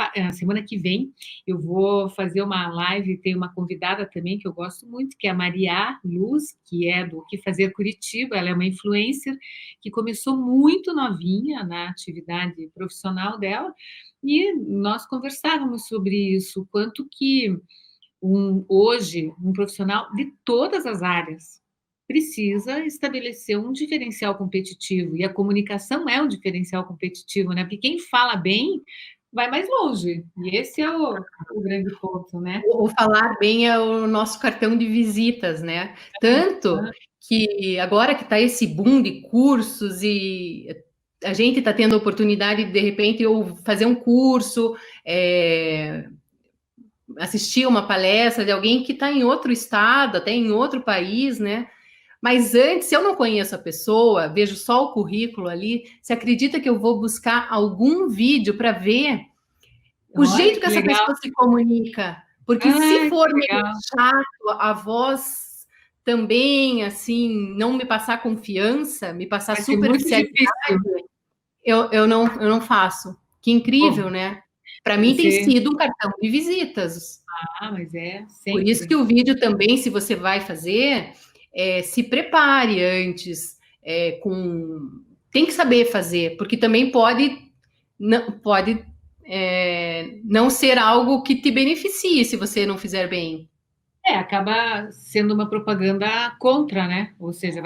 Speaker 1: que vem eu vou fazer uma live, tem uma convidada também que eu gosto muito, que é a Maria Luz, que é do Que Fazer Curitiba, ela é uma influencer que começou muito novinha na atividade profissional dela, e nós conversávamos sobre isso, quanto que hoje um profissional de todas as áreas precisa estabelecer um diferencial competitivo, e a comunicação é um diferencial competitivo, né? Porque quem fala bem vai mais longe, e esse é o grande ponto, né?
Speaker 2: O falar bem é o nosso cartão de visitas, né? Tanto que agora que está esse boom de cursos e a gente está tendo a oportunidade de repente, ou fazer um curso, assistir uma palestra de alguém que está em outro estado, até em outro país, né? Mas antes, se eu não conheço a pessoa, vejo só o currículo ali, você acredita que eu vou buscar algum vídeo para ver o
Speaker 1: Olha
Speaker 2: jeito que
Speaker 1: que
Speaker 2: essa
Speaker 1: legal.
Speaker 2: pessoa se comunica? Porque se
Speaker 1: Ah,
Speaker 2: for
Speaker 1: que
Speaker 2: meio
Speaker 1: legal.
Speaker 2: chato, a voz também, assim, não me passar confiança, me passar
Speaker 1: Vai ser muito
Speaker 2: superficialidade,
Speaker 1: difícil.
Speaker 2: eu não faço. Que incrível,
Speaker 1: Bom,
Speaker 2: né? Para mim tem
Speaker 1: você...
Speaker 2: sido um cartão de visitas.
Speaker 1: Ah, mas é
Speaker 2: Por isso que
Speaker 1: sempre.
Speaker 2: o vídeo também, se você vai fazer, se prepare antes, tem que saber fazer, porque também pode não ser algo que te beneficie se você não fizer bem.
Speaker 1: Acaba sendo uma propaganda contra, né? Ou seja,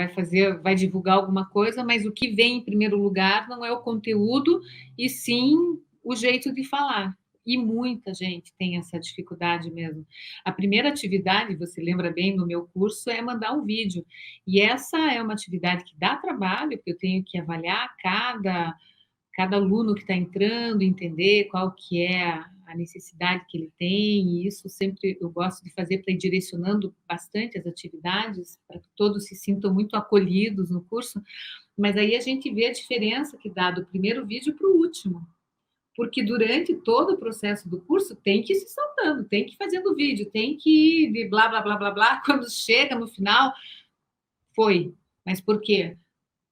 Speaker 1: vai divulgar alguma coisa, mas o que vem em primeiro lugar não é o conteúdo, e sim o jeito de falar. E muita gente tem essa dificuldade mesmo. A primeira atividade, você lembra bem do meu curso, é mandar um vídeo. E essa é uma atividade que dá trabalho, porque eu tenho que avaliar cada aluno que está entrando, entender qual que é a necessidade que ele tem, e isso sempre eu gosto de fazer para ir direcionando bastante as atividades, para que todos se sintam muito acolhidos no curso, mas aí a gente vê a diferença que dá do primeiro vídeo para o último, porque durante todo o processo do curso tem que ir se soltando, tem que ir fazendo vídeo, tem que ir de blá, blá, blá, blá, blá, quando chega no final, foi. Mas por quê?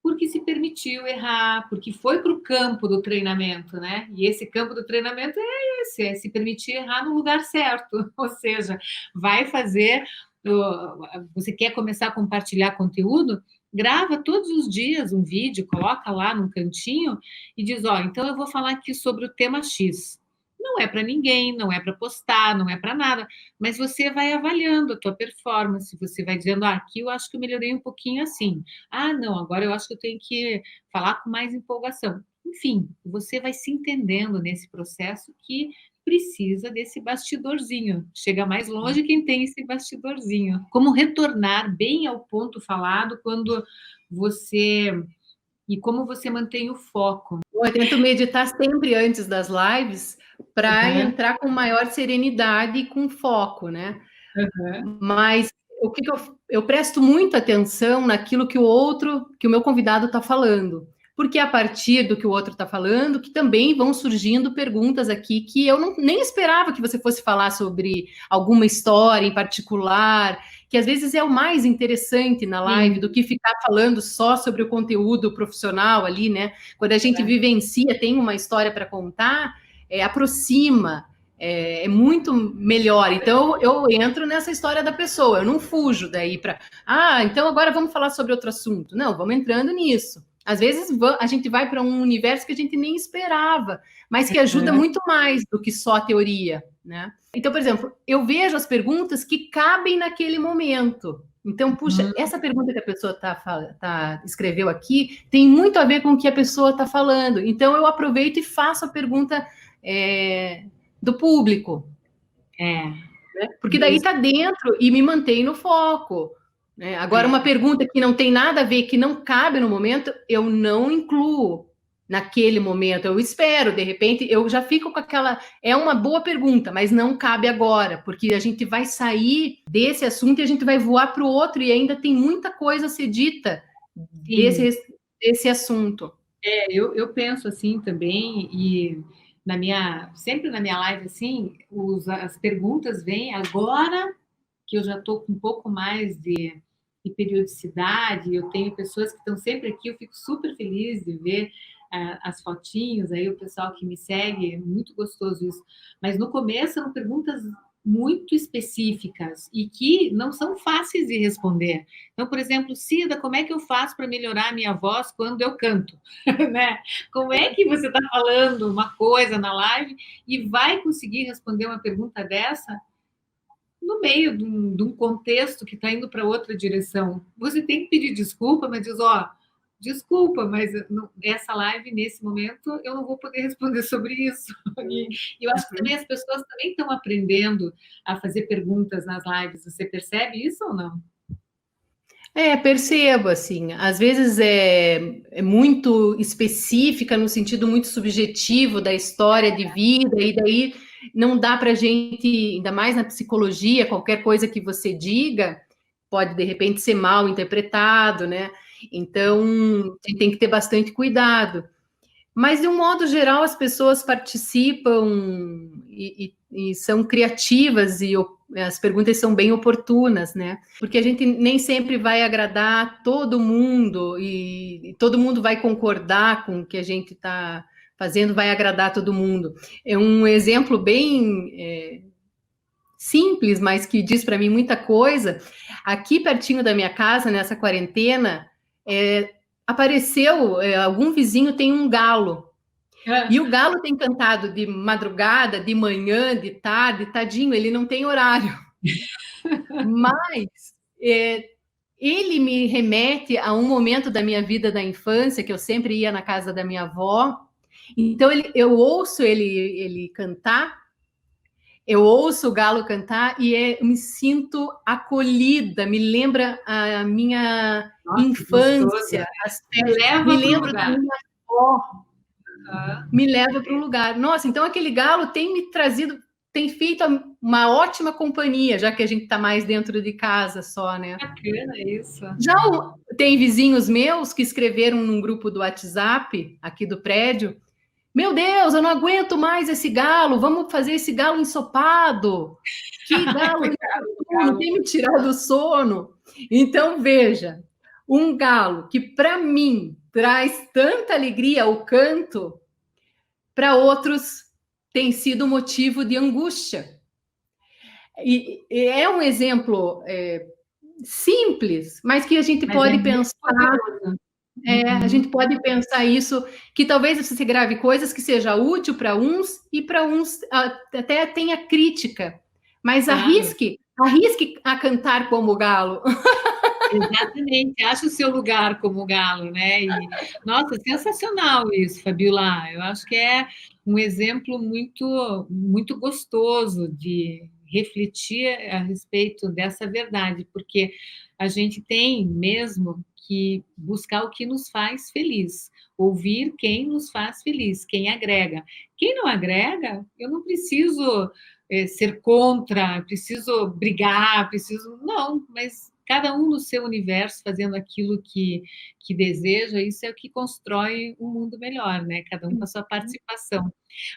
Speaker 1: Porque se permitiu errar, porque foi para o campo do treinamento, né? E esse campo do treinamento é esse, é se permitir errar no lugar certo. Ou seja, vai fazer. Você quer começar a compartilhar conteúdo? Grava todos os dias um vídeo, coloca lá num cantinho e diz: Ó, então eu vou falar aqui sobre o tema X. Não é para ninguém, não é para postar, não é para nada, mas você vai avaliando a tua performance, você vai dizendo: aqui eu acho que eu melhorei um pouquinho assim. Ah, não, agora eu acho que eu tenho que falar com mais empolgação. Enfim, você vai se entendendo nesse processo que precisa desse bastidorzinho. Chega mais longe quem tem esse bastidorzinho. Como retornar bem ao ponto falado quando você. E como você mantém o foco.
Speaker 2: Eu tento meditar sempre antes das lives para
Speaker 1: Uhum,
Speaker 2: entrar com maior serenidade e com foco, né?
Speaker 1: uhum.
Speaker 2: Mas o que eu presto muita atenção naquilo que o meu convidado está falando, porque é a partir do que o outro está falando, que também vão surgindo perguntas aqui que eu nem esperava que você fosse falar sobre alguma história em particular, que às vezes é o mais interessante na live
Speaker 1: Sim,
Speaker 2: do que ficar falando só sobre o conteúdo profissional ali, né? Quando a gente
Speaker 1: é.
Speaker 2: vivencia, tem uma história para contar, aproxima, muito melhor. Então, eu entro nessa história da pessoa, eu não fujo daí para. Ah, então agora vamos falar sobre outro assunto. Não, vamos entrando nisso. Às vezes a gente vai para um universo que a gente nem esperava, mas que ajuda
Speaker 1: Uhum.
Speaker 2: muito mais do que só a teoria, né? Então, por exemplo, eu vejo as perguntas que cabem naquele momento. Então, puxa, essa pergunta que a pessoa escreveu aqui tem muito a ver com o que a pessoa está falando. Então, eu aproveito e faço a pergunta é, do público,
Speaker 1: É,
Speaker 2: né? Porque daí
Speaker 1: mesmo.
Speaker 2: está dentro e me mantém no foco. Né? Agora, uma
Speaker 1: É.
Speaker 2: pergunta que não tem nada a ver, que não cabe no momento, eu não incluo naquele momento. Eu espero, de repente, eu já fico com aquela. É uma boa pergunta, mas não cabe agora, porque a gente vai sair desse assunto e a gente vai voar para o outro, e ainda tem muita coisa a ser dita
Speaker 1: Sim,
Speaker 2: desse assunto.
Speaker 1: eu penso assim também, e sempre na minha live, assim, as perguntas vêm agora que eu já estou com um pouco mais de periodicidade, eu tenho pessoas que estão sempre aqui, eu fico super feliz de ver as fotinhos, aí o pessoal que me segue, é muito gostoso isso. Mas no começo são perguntas muito específicas e que não são fáceis de responder. Então, por exemplo, Cida, como é que eu faço para melhorar a minha voz quando eu canto? Né? Como é que você está falando uma coisa na live e vai conseguir responder uma pergunta dessa no meio de um contexto que está indo para outra direção? Você tem que pedir desculpa, mas diz, ó, desculpa, mas essa live, nesse momento, eu não vou poder responder sobre isso. E eu acho que também as pessoas também estão aprendendo a fazer perguntas nas lives. Você percebe isso ou não?
Speaker 2: Percebo, assim, às vezes é muito específica no sentido muito subjetivo da história de vida, e daí não dá para a gente, ainda mais na psicologia, qualquer coisa que você diga pode de repente ser mal interpretado, né? Então, a gente tem que ter bastante cuidado. Mas, de um modo geral, as pessoas participam e são criativas as perguntas são bem oportunas, né? Porque a gente nem sempre vai agradar todo mundo e todo mundo vai concordar com o que a gente está fazendo, vai agradar todo mundo. É um exemplo bem simples, mas que diz para mim muita coisa. Aqui pertinho da minha casa, nessa quarentena, apareceu, algum vizinho tem um galo. E o galo tem cantado de madrugada, de manhã, de tarde, tadinho, ele não tem horário. Mas ele me remete a um momento da minha vida da infância, que eu sempre ia na casa da minha avó. Então, eu ouço ele cantar, eu ouço o galo cantar e eu me sinto acolhida, me lembra a minha infância, as festas, me lembra da minha avó. Me leva para um lugar. Nossa, então aquele galo tem me trazido, tem feito uma ótima companhia, já que a gente está mais dentro de casa só, né?
Speaker 1: Bacana isso.
Speaker 2: Já tem vizinhos meus que escreveram num grupo do WhatsApp aqui do prédio: meu Deus, eu não aguento mais esse galo, vamos fazer esse galo ensopado. Que galo ensopado, tem me tirado do sono. Então, veja, um galo que para mim traz tanta alegria ao canto, para outros tem sido motivo de angústia. E é um exemplo simples, mas que a gente pode pensar. A gente pode pensar isso, que talvez você grave coisas que seja útil para uns e para uns até tenha crítica, mas arrisque a cantar como o galo.
Speaker 1: Exatamente, acha o seu lugar como galo, né? E, nossa, sensacional isso, Fabiola. Eu acho que é um exemplo muito, muito gostoso de refletir a respeito dessa verdade, porque a gente tem mesmo que buscar o que nos faz feliz, ouvir quem nos faz feliz, quem agrega. Quem não agrega, eu não preciso ser contra, preciso brigar, preciso. Não, mas cada um no seu universo, fazendo aquilo que deseja, isso é o que constrói um mundo melhor, né? Cada um com a sua participação.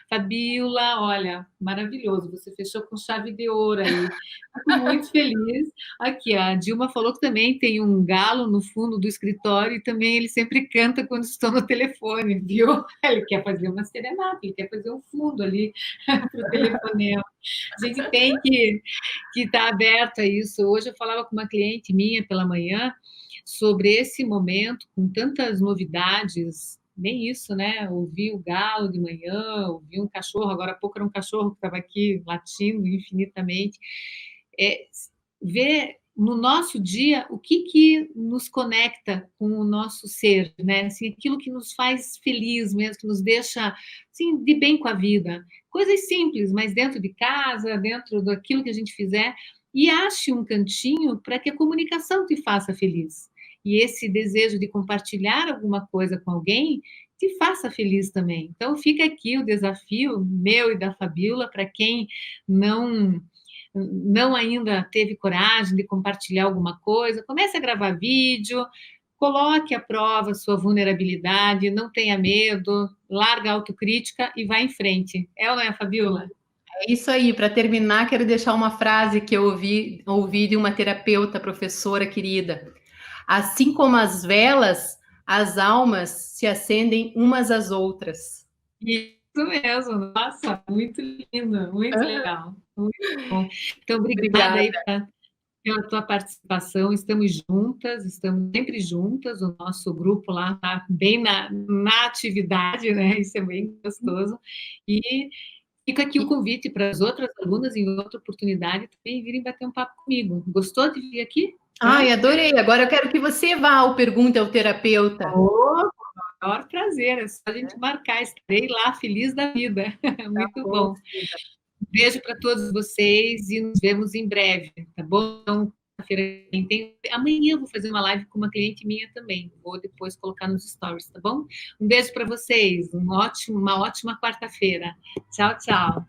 Speaker 1: Fabiola, olha, maravilhoso, você fechou com chave de ouro aí. Fico muito feliz. Aqui, a Dilma falou que também tem um galo no fundo do escritório e também ele sempre canta quando estou no telefone, viu? Ele quer fazer uma serenata, ele quer fazer um fundo ali para o telefonema. A gente tem que estar aberto a isso. Hoje eu falava com uma cliente minha pela manhã sobre esse momento, com tantas novidades, nem isso, né? Ouvi o galo de manhã, ouvi um cachorro, agora há pouco era um cachorro que estava aqui latindo infinitamente. Ver no nosso dia o que nos conecta com o nosso ser, né? Assim, aquilo que nos faz feliz mesmo, que nos deixa assim, de bem com a vida. Coisas simples, mas dentro de casa, dentro daquilo que a gente fizer, e ache um cantinho para que a comunicação te faça feliz. E esse desejo de compartilhar alguma coisa com alguém te faça feliz também. Então, fica aqui o desafio meu e da Fabiola, para quem não ainda teve coragem de compartilhar alguma coisa, comece a gravar vídeo, coloque à prova a sua vulnerabilidade, não tenha medo, larga a autocrítica e vá em frente. É ou não é, Fabiola?
Speaker 2: É isso aí. Para terminar, quero deixar uma frase que eu ouvi de uma terapeuta, professora querida. Assim como as velas, as almas se acendem umas às outras.
Speaker 1: Isso mesmo. Nossa, muito lindo, muito legal. Muito bom. Então, obrigada aí pela tua participação. Estamos juntas, estamos sempre juntas. O nosso grupo lá está bem na atividade, né? Isso é bem gostoso. E fica aqui o convite para as outras alunas, em outra oportunidade, também virem bater um papo comigo. Gostou de vir aqui?
Speaker 2: Ai, adorei. Agora eu quero que você vá ao Pergunta ao Terapeuta.
Speaker 1: Oh, maior prazer, é só a gente marcar. Estarei lá, feliz da vida. Muito bom. Um beijo para todos vocês e nos vemos em breve, tá bom? Então, amanhã eu vou fazer uma live com uma cliente minha também. Vou depois colocar nos stories, tá bom? Um beijo para vocês, uma ótima quarta-feira. Tchau, tchau.